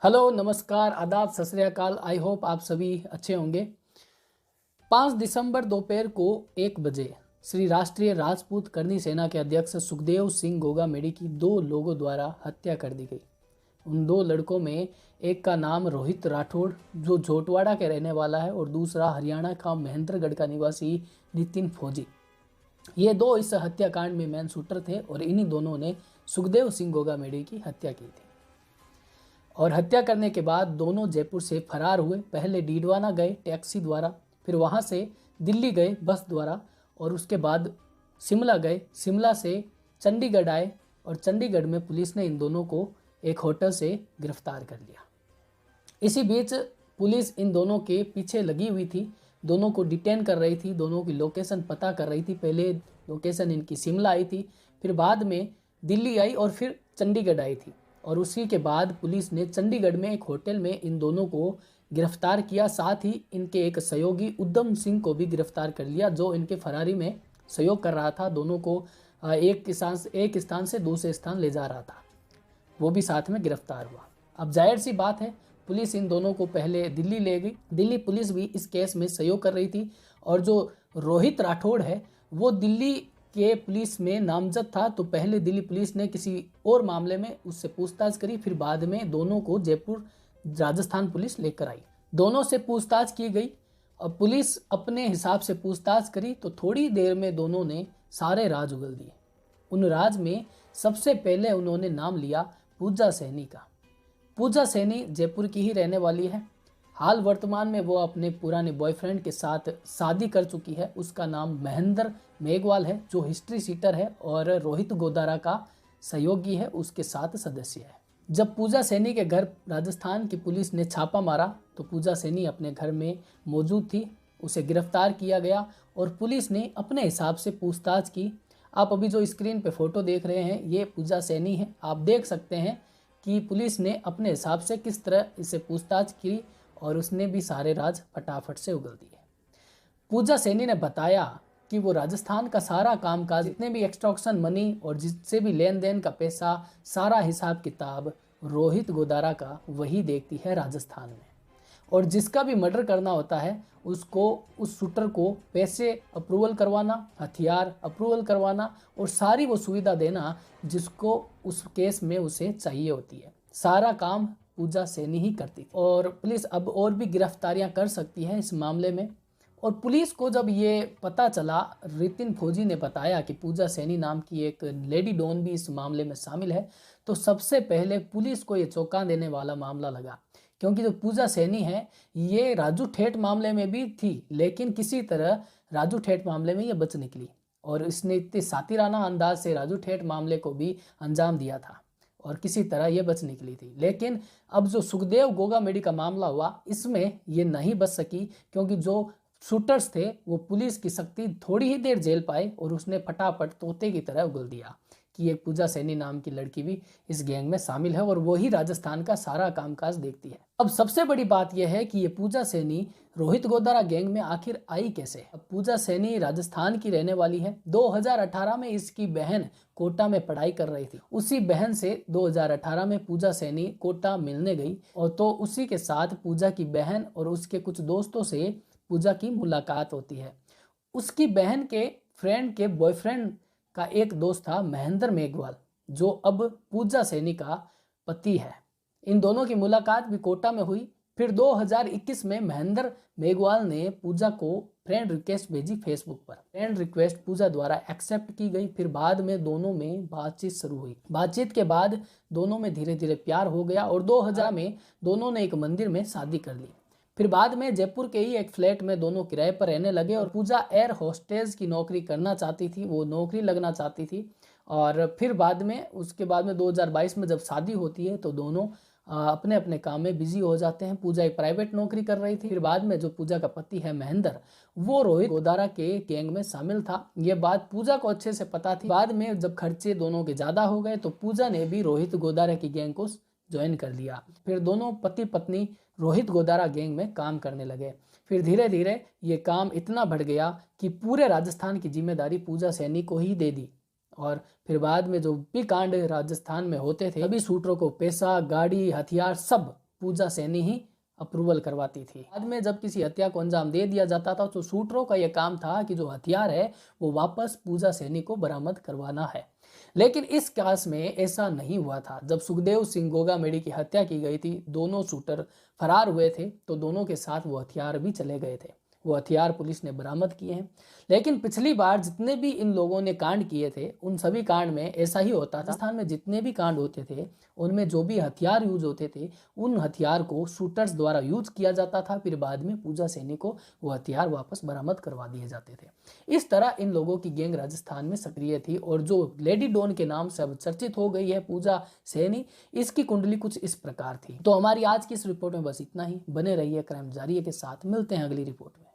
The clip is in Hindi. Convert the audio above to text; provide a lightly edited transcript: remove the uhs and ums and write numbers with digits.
हेलो, नमस्कार, आदाब, सत श्री अकाल। आई होप आप सभी अच्छे होंगे। 5 दिसंबर दोपहर को 1 बजे श्री राष्ट्रीय राजपूत करनी सेना के अध्यक्ष सुखदेव सिंह गोगामेडी की 2 लोगों द्वारा हत्या कर दी गई। उन 2 लड़कों में एक का नाम रोहित राठौड़ जो झोटवाड़ा के रहने वाला है और दूसरा हरियाणा का महेंद्रगढ़ का निवासी नितिन फौजी। ये 2 इस हत्याकांड में मेन शूटर थे और इन्हीं दोनों ने सुखदेव सिंह गोगामेडी की हत्या की थी। और हत्या करने के बाद दोनों जयपुर से फरार हुए। पहले डीडवाना गए टैक्सी द्वारा, फिर वहाँ से दिल्ली गए बस द्वारा और उसके बाद शिमला गए। शिमला से चंडीगढ़ आए और चंडीगढ़ में पुलिस ने इन दोनों को एक होटल से गिरफ्तार कर लिया। इसी बीच पुलिस इन दोनों के पीछे लगी हुई थी, दोनों को डिटेन कर रही थी, दोनों की लोकेशन पता कर रही थी। पहले लोकेशन इनकी शिमला आई थी, फिर बाद में दिल्ली आई और फिर चंडीगढ़ आई थी। और उसी के बाद पुलिस ने चंडीगढ़ में एक होटल में इन दोनों को गिरफ्तार किया। साथ ही इनके एक सहयोगी उद्यम सिंह को भी गिरफ्तार कर लिया जो इनके फरारी में सहयोग कर रहा था। दोनों को एक स्थान से दूसरे स्थान ले जा रहा था, वो भी साथ में गिरफ्तार हुआ। अब जाहिर सी बात है, पुलिस इन दोनों को पहले दिल्ली ले गई। दिल्ली पुलिस भी इस केस में सहयोग कर रही थी और जो रोहित राठौड़ है वो दिल्ली के पुलिस में नामजद था। तो पहले दिल्ली पुलिस ने किसी और मामले में उससे पूछताछ करी, फिर बाद में दोनों को जयपुर राजस्थान पुलिस लेकर आई। दोनों से पूछताछ की गई और पुलिस अपने हिसाब से पूछताछ करी तो थोड़ी देर में दोनों ने सारे राज उगल दिए। उन राज में सबसे पहले उन्होंने नाम लिया पूजा सैनी का। पूजा सैनी जयपुर की ही रहने वाली है। हाल वर्तमान में वो अपने पुराने बॉयफ्रेंड के साथ शादी कर चुकी है। उसका नाम महेंद्र मेघवाल है जो हिस्ट्री सीटर है और रोहित गोदारा का सहयोगी है, उसके साथ सदस्य है। जब पूजा सैनी के घर राजस्थान की पुलिस ने छापा मारा तो पूजा सैनी अपने घर में मौजूद थी। उसे गिरफ्तार किया गया और पुलिस ने अपने हिसाब से पूछताछ की। आप अभी जो स्क्रीन पे फोटो देख रहे हैं ये पूजा सैनी है। आप देख सकते हैं कि पुलिस ने अपने हिसाब से किस तरह इसे पूछताछ की और उसने भी सारे राज फटाफट से उगल दिए। पूजा सैनी ने बताया कि वो राजस्थान का सारा कामकाज, जितने भी एक्सटॉर्शन मनी और जिससे भी लेन देन का पैसा, सारा हिसाब किताब रोहित गोदारा का वही देखती है राजस्थान में। और जिसका भी मर्डर करना होता है उसको, उस शूटर को पैसे अप्रूवल करवाना, हथियार अप्रूवल करवाना और सारी वो सुविधा देना जिसको उस केस में उसे चाहिए होती है, सारा काम पूजा सैनी ही करती थी। और पुलिस अब और भी गिरफ्तारियां कर सकती है इस मामले में। और पुलिस को जब ये पता चला, नितिन फौजी ने बताया कि पूजा सैनी नाम की एक लेडी डॉन भी इस मामले में शामिल है, तो सबसे पहले पुलिस को ये चौंका देने वाला मामला लगा। क्योंकि जो पूजा सैनी है ये राजू ठेठ मामले में भी थी, लेकिन किसी तरह राजू ठेठ मामले में ये बच निकली और इसने इतने सातिराना अंदाज से राजू ठेठ मामले को भी अंजाम दिया था और किसी तरह ये बच निकली थी। लेकिन अब जो सुखदेव गोगामेडी का मामला हुआ इसमें ये नहीं बच सकी, क्योंकि जो शूटर्स थे वो पुलिस की सख्ती थोड़ी ही देर झेल पाए और उसने फटाफट तोते की तरह उगल दिया कि एक पूजा सैनी नाम की लड़की भी इस गैंग में शामिल है और वही राजस्थान का सारा कामकाज देखती है। अब सबसे बड़ी बात यह है कि ये पूजा सैनी रोहित गोदारा गैंग में आखिर आई कैसे। अब पूजा सैनी राजस्थान की रहने वाली है। 2018 में इसकी बहन कोटा में पढ़ाई कर रही थी। उसी बहन से 2018 में पूजा सैनी कोटा मिलने गई और तो उसी के साथ पूजा की बहन और उसके कुछ दोस्तों से पूजा की मुलाकात होती है। उसकी बहन के फ्रेंड के बॉयफ्रेंड का एक दोस्त था महेंद्र मेघवाल जो अब पूजा सैनी का पति है। इन दोनों की मुलाकात भी कोटा में हुई। फिर 2021 में महेंद्र मेघवाल ने पूजा को फ्रेंड रिक्वेस्ट भेजी फेसबुक पर। फ्रेंड रिक्वेस्ट पूजा द्वारा एक्सेप्ट की गई। फिर बाद में दोनों में बातचीत शुरू हुई। बातचीत के बाद दोनों में धीरे धीरे प्यार हो गया और 2000 में दोनों ने एक मंदिर में शादी कर ली। फिर बाद में जयपुर के ही एक फ्लैट में दोनों किराए पर रहने लगे और पूजा एयर होस्टेस की नौकरी करना चाहती थी, वो नौकरी लगना चाहती थी। और फिर बाद में उसके बाद में 2022 में जब शादी होती है तो दोनों अपने अपने काम में बिजी हो जाते हैं। पूजा एक प्राइवेट नौकरी कर रही थी। फिर बाद में जो पूजा का पति है महेंद्र, वो रोहित गोदारा के गैंग में शामिल था। ये बात पूजा को अच्छे से पता थी। बाद में जब खर्चे दोनों के ज़्यादा हो गए तो पूजा ने भी रोहित गोदारा की गैंग को ज्वाइन कर लिया। फिर दोनों पति पत्नी रोहित गोदारा गैंग में काम करने लगे। फिर धीरे धीरे ये काम इतना बढ़ गया कि पूरे राजस्थान की जिम्मेदारी पूजा सैनी को ही दे दी। और फिर बाद में जो भी कांड राजस्थान में होते थे सभी शूटरों को पैसा, गाड़ी, हथियार सब पूजा सैनी ही अप्रूवल करवाती थी। बाद में जब किसी हत्या को अंजाम दे दिया जाता था तो शूटरों का यह काम था कि जो हथियार है वो वापस पूजा सैनी को बरामद करवाना है। लेकिन इस केस में ऐसा नहीं हुआ था। जब सुखदेव सिंह गोगामेड़ी की हत्या की गई थी, दोनों शूटर फरार हुए थे तो दोनों के साथ वो हथियार भी चले गए थे। वो हथियार पुलिस ने बरामद किए हैं। लेकिन पिछली बार जितने भी इन लोगों ने कांड किए थे उन सभी कांड में ऐसा ही होता था। राजस्थान में जितने भी कांड होते थे उनमें जो भी हथियार यूज होते थे उन हथियार को शूटर्स द्वारा यूज किया जाता था, फिर बाद में पूजा सैनी को वो हथियार वापस बरामद करवा दिए जाते थे। इस तरह इन लोगों की गैंग राजस्थान में सक्रिय थी और जो लेडी डॉन के नाम से अब चर्चित हो गई है पूजा सैनी, इसकी कुंडली कुछ इस प्रकार थी। तो हमारी आज की इस रिपोर्ट में बस इतना ही। बने रहिए क्राइम जारी के साथ, मिलते हैं अगली रिपोर्ट में।